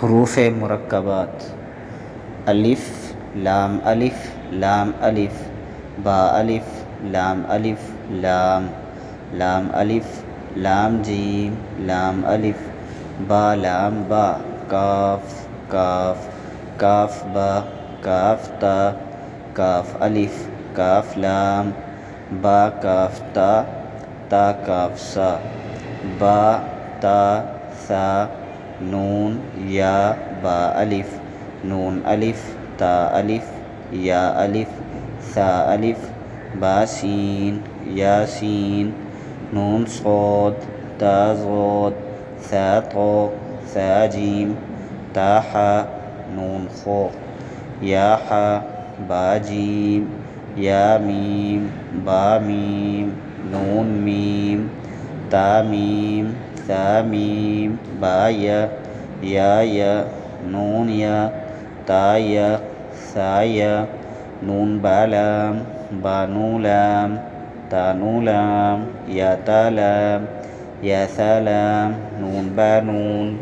حروف مرکبات: الف، لام الف، لام الف، با الف، لام الف، لام، لام الف، لام جیم، لام الف، با لام با، کاف، کاف، کاف با، کاف تا، کاف الف، کاف لام، با کاف تا، تا کاف سا، با تا ثا، نون یا با الف، نون الف، تا الف، یا الف، ثا الف، با سین، یا سین، نون صاد، تا ضاد، ثا طا، ثا جیم، تا حا، نون خا، یا حا، با جیم، یا میم، با میم، نون میم، تا میم، ثا میم، با یا، نون یا، تا یا، ثا یا، نون با لام، بانو لام، تانو لام، یا تا لام، یا ثا لام، نون با نون.